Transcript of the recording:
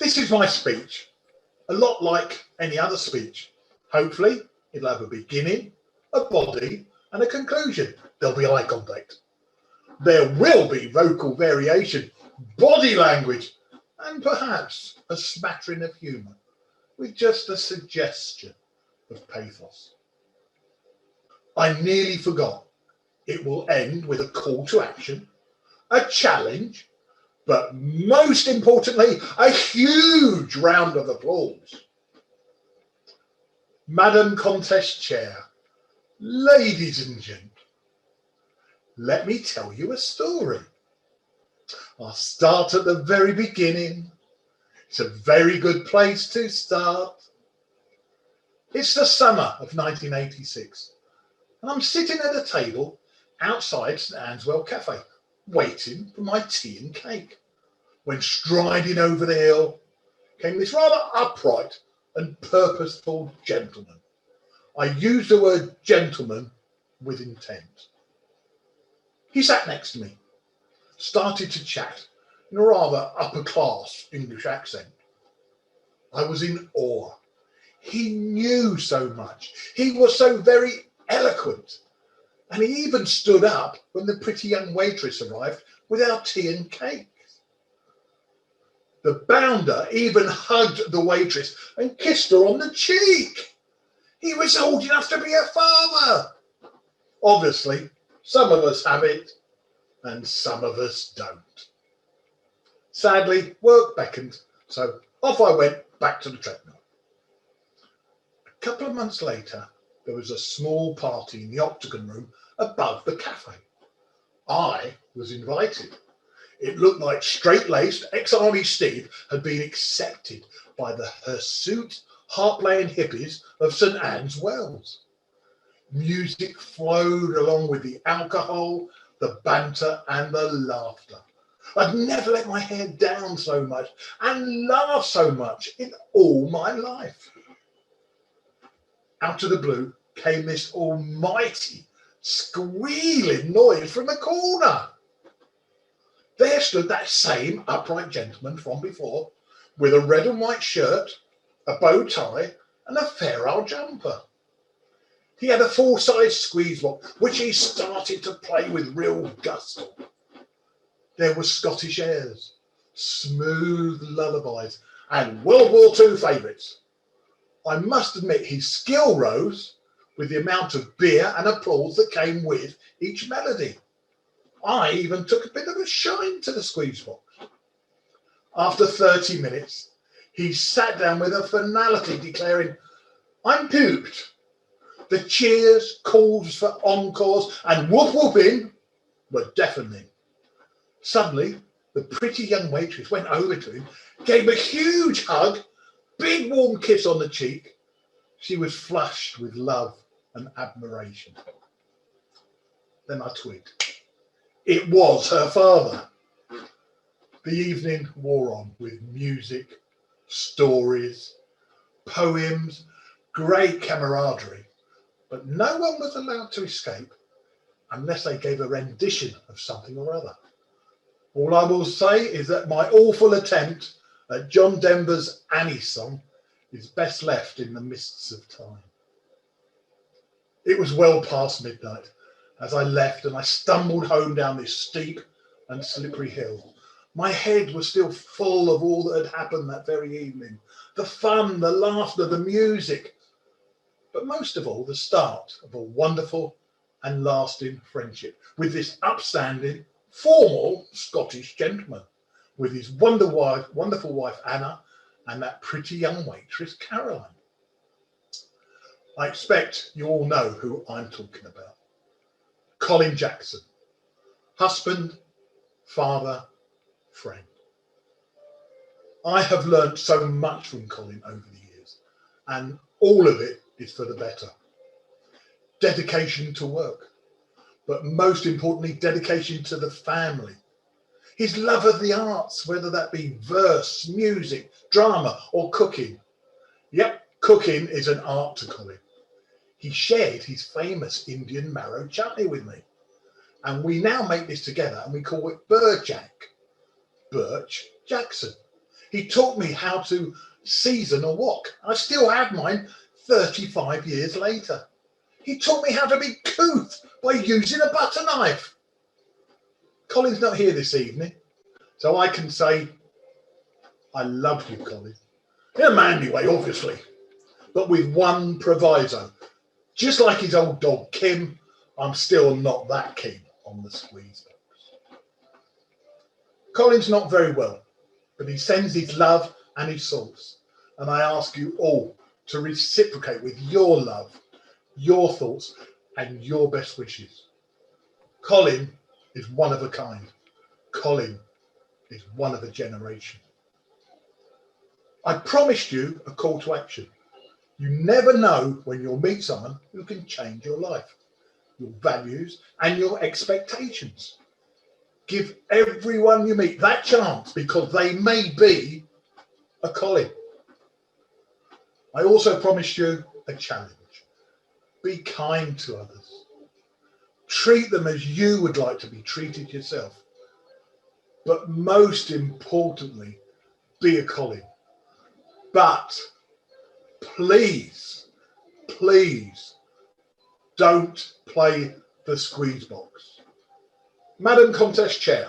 This is my speech, a lot like any other speech. Hopefully, it'll have a beginning, a body, and a conclusion. There'll be eye contact. There will be vocal variation, body language, and perhaps a smattering of humour, with just a suggestion of pathos. I nearly forgot. It will end with a call to action, a challenge, but most importantly, a huge round of applause. Madam Contest Chair, ladies and gentlemen, let me tell you a story. I'll start at the very beginning. It's a very good place to start. It's the summer of 1986, and I'm sitting at a table outside St Answell Cafe, waiting for my tea and cake, when striding over the hill came this rather upright and purposeful gentleman. I use the word gentleman with intent. He sat next to me, started to chat in a rather upper-class English accent. I was in awe. He knew so much. He was so very eloquent. And he even stood up when the pretty young waitress arrived with our tea and cake. The bounder even hugged the waitress and kissed her on the cheek. He was old enough to be a father. Obviously, some of us have it and some of us don't. Sadly, work beckoned, so off I went back to the treadmill. A couple of months later, there was a small party in the Octagon room above the cafe. I was invited. It looked like straight-laced ex-Army Steve had been accepted by the hirsute, harp-playing hippies of St Anne's Wells. Music flowed along with the alcohol, the banter and the laughter. I'd never let my hair down so much and laughed so much in all my life. Out of the blue came this almighty squealing noise from the corner. There stood that same upright gentleman from before, with a red and white shirt, a bow tie, and a fair old jumper. He had a full-size squeeze box, which he started to play with real gusto. There were Scottish airs, smooth lullabies, and World War II favourites. I must admit his skill rose with the amount of beer and applause that came with each melody. I even took a bit of a shine to the squeeze box. After 30 minutes, he sat down with a finality declaring, "I'm pooped." The cheers, calls for encores, and whoop-whooping were deafening. Suddenly, the pretty young waitress went over to him, gave a huge hug, big warm kiss on the cheek. She was flushed with love and admiration. Then I twigged. It was her father. The evening wore on with music, stories, poems, great camaraderie, but no one was allowed to escape unless they gave a rendition of something or other. All I will say is that my awful attempt at John Denver's Annie song is best left in the mists of time. It was well past midnight as I left, and I stumbled home down this steep and slippery hill. My head was still full of all that had happened that very evening. The fun, the laughter, the music, but most of all, the start of a wonderful and lasting friendship with this upstanding, formal Scottish gentleman, with his wonderful wife Anna, and that pretty young waitress Caroline. I expect you all know who I'm talking about. Colin Jackson, husband, father, friend. I have learnt so much from Colin over the years, and all of it is for the better. Dedication to work, but most importantly, dedication to the family. His love of the arts, whether that be verse, music, drama, or cooking. Yep, cooking is an art to Colin. He shared his famous Indian marrow chutney with me, and we now make this together and we call it Burjack. Birch Jackson. He taught me how to season a wok. I still have mine 35 years later. He taught me how to be couth by using a butter knife. Colin's not here this evening, so I can say, I love you, Colin. In a manly way, obviously, but with one proviso. Just like his old dog, Kim, I'm still not that keen on the squeeze box. Colin's not very well, but he sends his love and his thoughts. And I ask you all to reciprocate with your love, your thoughts, and your best wishes. Colin is one of a kind. Colin is one of a generation. I promised you a call to action. You never know when you'll meet someone who can change your life, your values, and your expectations. Give everyone you meet that chance because they may be a Colin. I also promised you a challenge. Be kind to others. Treat them as you would like to be treated yourself. But most importantly, be a Colin. But please, please don't play the squeeze box. Madam Contest Chair,